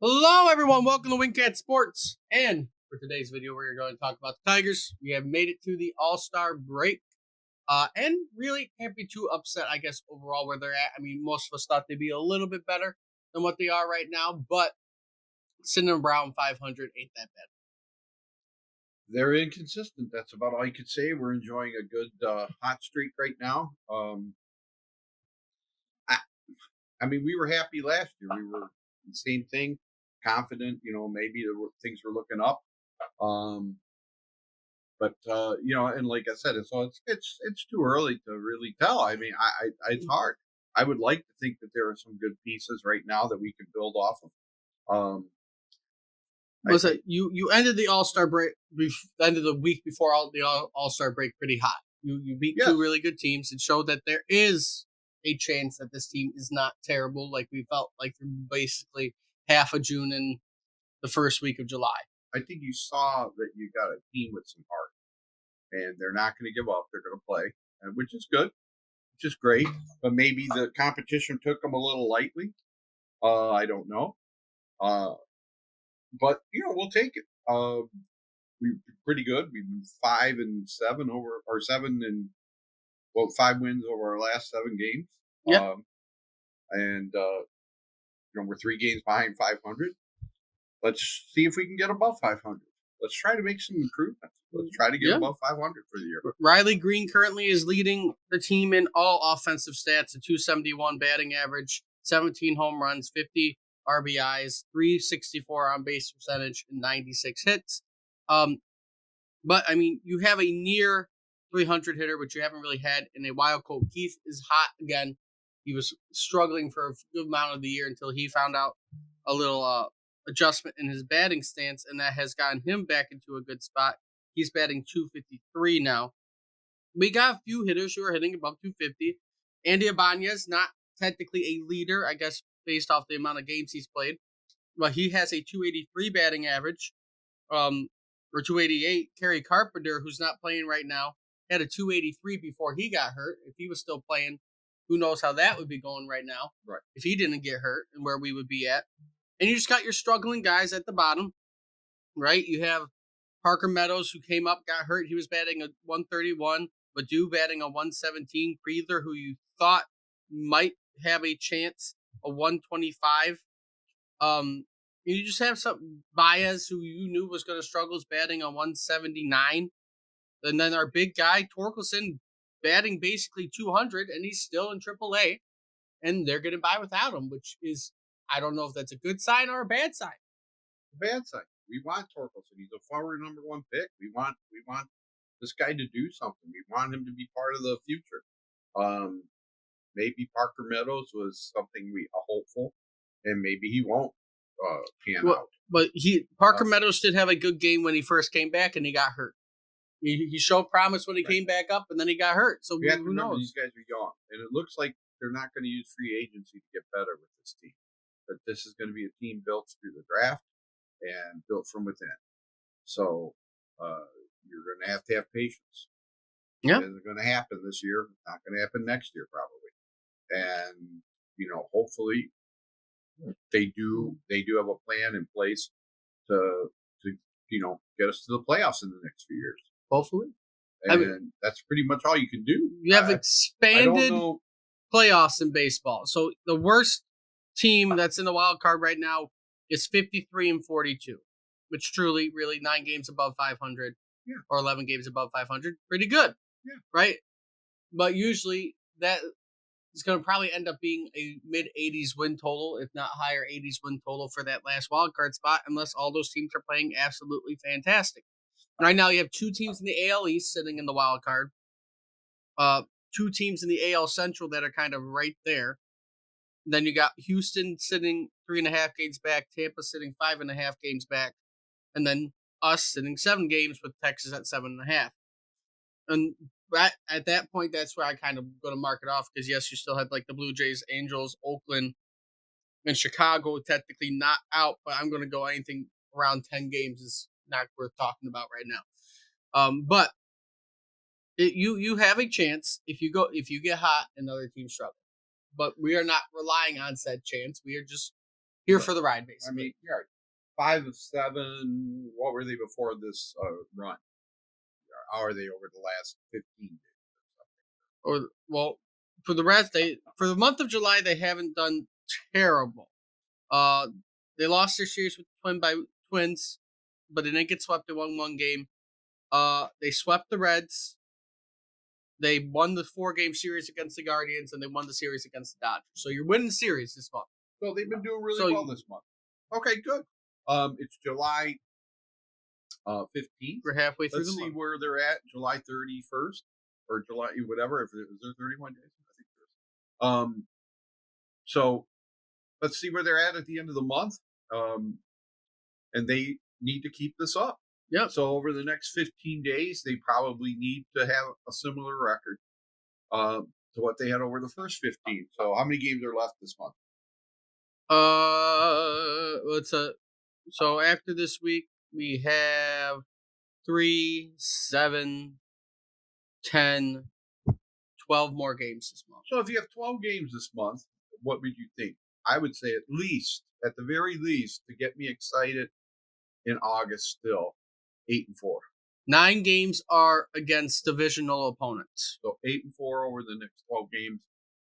Hello, everyone. Welcome to Wingcat Sports. And for today's video, we're going to talk about the Tigers. We have made it to the All-Star break. And really can't be too upset, I guess, overall where they're at. I mean, most of us thought they'd be a little bit better than what they are right now, but sitting around 500 ain't that bad. They're inconsistent. That's about all you could say. We're enjoying a good hot streak right now. I, I mean, we were happy last year. We were the same thing, confident. Maybe things were looking up. But and like I said, it's too early to really tell. I mean, it's hard. I would like to think that there are some good pieces right now that we can build off of. Was it you ended the All-Star break, ended the week before the All-Star break pretty hot. You beat two really good teams and showed that there is a chance that this team is not terrible like we felt like for basically half of June and the first week of July. I think you saw that you got a team with some heart, and they're not going to give up. They're going to play, which is good, which is great. But maybe the competition took them a little lightly. I don't know. But we'll take it. We're pretty good. We've been 5-7 over, or 5 wins over our last 7 games. Yeah. And we're 3 games behind 500. Let's see if we can get above 500. Let's try to make some improvements. Let's try to get above 500 for the year. Riley Green currently is leading the team in all offensive stats, a 271 batting average, 17 home runs, 50 RBIs, 364 on base percentage, and 96 hits. But I mean, you have a near 300 hitter, which you haven't really had in a while. Cole Keith is hot again. He was struggling for a good amount of the year until he found out a little adjustment in his batting stance, and that has gotten him back into a good spot. He's batting 253 now. We got a few hitters who are hitting above 250. Andy Ibanez, not technically a leader, I guess, based off the amount of games he's played, but he has a 283 batting average, or 288. Kerry Carpenter, who's not playing right now, had a 283 before he got hurt. If he was still playing, who knows how that would be going right now? Right. If he didn't get hurt and where we would be at. And you just got your struggling guys at the bottom, right? You have Parker Meadows, who came up, got hurt. He was batting a 131. Badu batting a 117. Creedler, who you thought might have a chance, a 125. You just have some Baez, who you knew was going to struggle, is batting a 179. And then our big guy, Torkelson, batting basically 200, and he's still in AAA. And they're getting by without him, which is, I don't know if that's a good sign or a bad sign. A bad sign. We want Torkelson. He's a former number 1 pick. We want this guy to do something. We want him to be part of the future. Maybe Parker Meadows was something we are hopeful, and maybe he won't pan out. But Parker Meadows did have a good game when he first came back, and he got hurt. He showed promise when he came back up, and then he got hurt. So we have to who remember knows? These guys are young, and it looks like they're not going to use free agency to get better with this team. But this is going to be a team built through the draft and built from within. So you're going to have patience. Yeah, it isn't going to happen this year. It's not going to happen next year, probably. And hopefully they do have a plan in place to get us to the playoffs in the next few years. Hopefully. And that's pretty much all you can do. You have expanded playoffs in baseball. So the worst team that's in the wild card right now is 53-42, which truly, really 9 games above 500 or 11 games above 500. Pretty good. Yeah. Right? But usually that is going to probably end up being a mid-80s win total, if not higher 80s win total for that last wild card spot, unless all those teams are playing absolutely fantastic. Right now, you have 2 teams in the AL East sitting in the wild card. 2 teams in the AL Central that are kind of right there. Then you got Houston sitting 3.5 games back, Tampa sitting 5.5 games back, and then us sitting 7 games with Texas at 7.5. And at that point, that's where I kind of go to mark it off because, yes, you still had like the Blue Jays, Angels, Oakland, and Chicago technically not out, but I'm going to go anything around 10 games is not worth talking about right now. But you have a chance if you get hot and other teams struggle. But we are not relying on said chance. We are just here Right. for the ride, I basically. mean, yeah, 5 of 7. What were they before this run? How are they over the last 15 days? Or well, for the rest, for the month of July they haven't done terrible. Uh, they lost their series with Twins, but they didn't get swept. They won one game. They swept the Reds. They won the 4-game series against the Guardians, and they won the series against the Dodgers. So you're winning the series this month. So they've been doing really So well this month. Okay, good. It's July 15th. we're halfway through Let's the see month. where they're at. July 31st or July whatever. If there 31 days, I think there is. So let's see where they're at the end of the month. And they need to keep this up. Yep. So over the next 15 days, they probably need to have a similar record to what they had over the first 15. So how many games are left this month? So after this week we have 3, 7, 10, 12 more games this month. So if you have 12 games this month, what would you think? I would say at the very least, to get me excited in August still, 8-4. 9 games are against divisional opponents. So 8-4 over the next 12 games,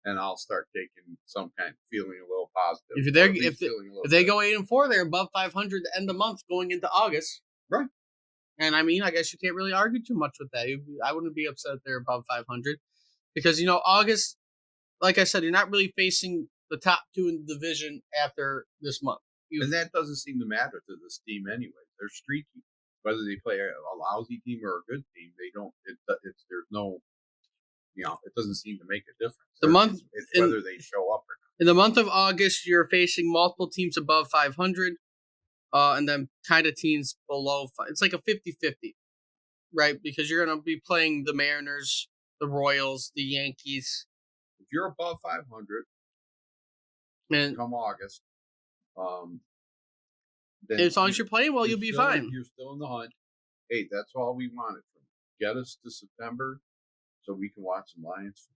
and I'll start taking some kind of feeling a little positive. If they go 8-4, they're above 500 to end the month going into August. Right. And I mean, I guess you can't really argue too much with that. I wouldn't be upset if they're above 500 because August, like I said, you're not really facing the top 2 in the division after this month. And that doesn't seem to matter to this team anyway. They're streaky. Whether they play a lousy team or a good team, they don't. There's no, it doesn't seem to make a difference. It's whether they show up or not. In the month of August, you're facing multiple teams above 500, and then kind of teams below. It's like a 50-50, right? Because you're going to be playing the Mariners, the Royals, the Yankees. If you're above 500, and come August, then as long as you're playing well, you'll be fine. You're still in the hunt. Hey, that's all we wanted from you. Get us to September so we can watch some Lions.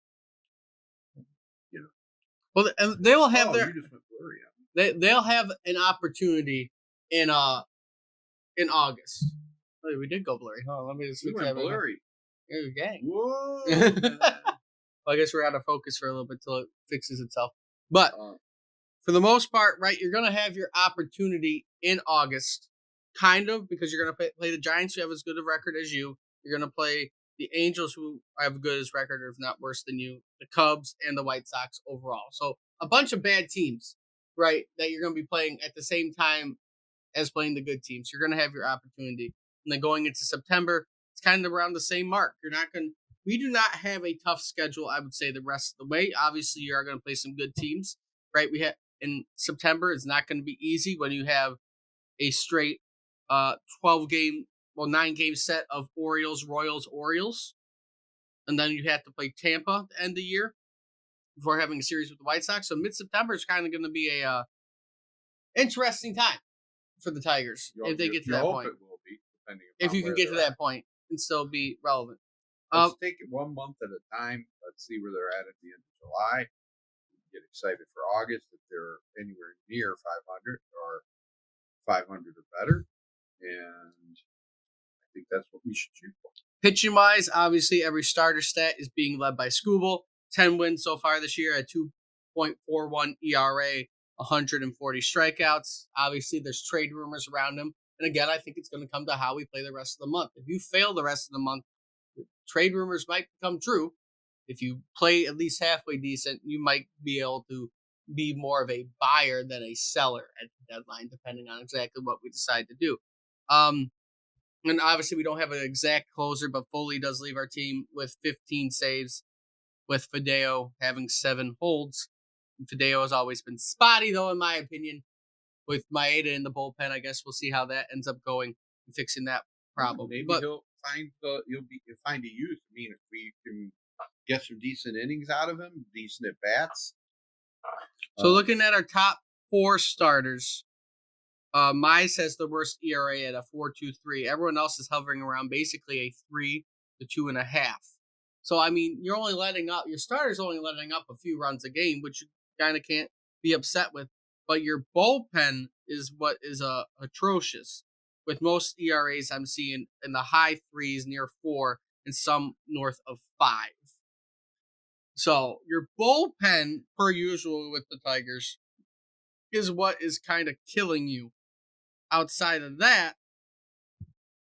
Well, and they will have you just went blurry. They'll have an opportunity in August. Oh, we did go blurry. Oh, let me just we went blurry. Gang. Whoa. Well, I guess we're out of focus for a little bit till it fixes itself. But for the most part, right, you're going to have your opportunity in August, kind of, because you're going to play the Giants, who have as good a record as you. You're going to play the Angels, who have a good as record, or if not worse than you, the Cubs, and the White Sox overall. So a bunch of bad teams, right, that you're going to be playing at the same time as playing the good teams. You're going to have your opportunity. And then going into September, it's kind of around the same mark. We do not have a tough schedule, I would say, the rest of the way. Obviously, you are going to play some good teams, right? In September, it's not going to be easy when you have a straight 9-game set of Orioles, Royals, Orioles. And then you have to play Tampa to end the year before having a series with the White Sox. So mid-September is kind of going to be a interesting time for the Tigers if they get to that point. It will be, if you can get to that point and still be relevant. Let's take it 1 month at a time. Let's see where they're at the end of July. Get excited for August if they're anywhere near 500 or 500 or better. And I think that's what we shoot for. Pitching wise, obviously every starter stat is being led by Skubal. 10 wins so far this year at 2.41 ERA, 140 strikeouts. Obviously, there's trade rumors around him. And again, I think it's going to come to how we play the rest of the month. If you fail the rest of the month, trade rumors might become true. If you play at least halfway decent, you might be able to be more of a buyer than a seller at the deadline, depending on exactly what we decide to do. And obviously, we don't have an exact closer, but Foley does leave our team with 15 saves, with Fideo having 7 holds. And Fideo has always been spotty, though, in my opinion. With Maeda in the bullpen, I guess we'll see how that ends up going and fixing that problem. Maybe he'll find a use. I mean, if we can get some decent innings out of him, decent at bats. So looking at our top 4 starters, Mize has the worst ERA at a 4.23. Everyone else is hovering around basically a 3 to 2.5. So I mean, your starter's only letting up a few runs a game, which you kind of can't be upset with. but your bullpen is what is atrocious. With most ERAs I'm seeing in the high threes, near 4, and some north of 5. So your bullpen, per usual with the Tigers, is what is kind of killing you. Outside of that,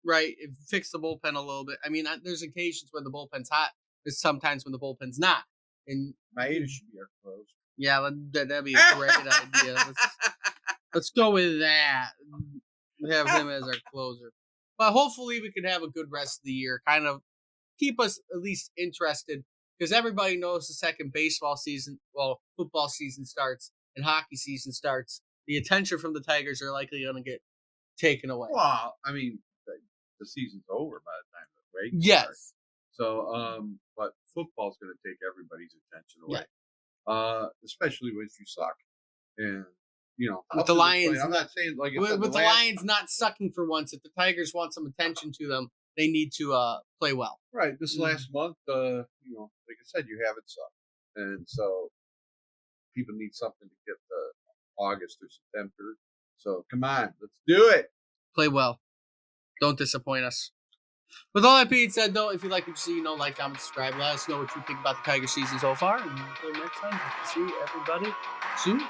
right? If you fix the bullpen a little bit, I mean, there's occasions when the bullpen's hot. There's sometimes when the bullpen's not. And Maeda should be our closer. yeah, that'd be a great idea. Let's go with that. Have him as our closer. But hopefully we can have a good rest of the year. Kind of keep us at least interested, because everybody knows the second football season starts and hockey season starts, the attention from the Tigers are likely going to get taken away. Well, I mean, the season's over by the time the break Yes. starts. So, but football's going to take everybody's attention away. Especially if you suck. And, with the Lions, I'm not saying like with the Lions not sucking for once. If the Tigers want some attention to them, they need to play well. Right. This last month, like I said, you haven't sucked, and so people need something to get the August or September. So come on, let's do it. Play well. Don't disappoint us. With all that being said, though, if you like what you see, like, comment, subscribe. Let us know what you think about the Tiger season so far. And until next time, see everybody soon.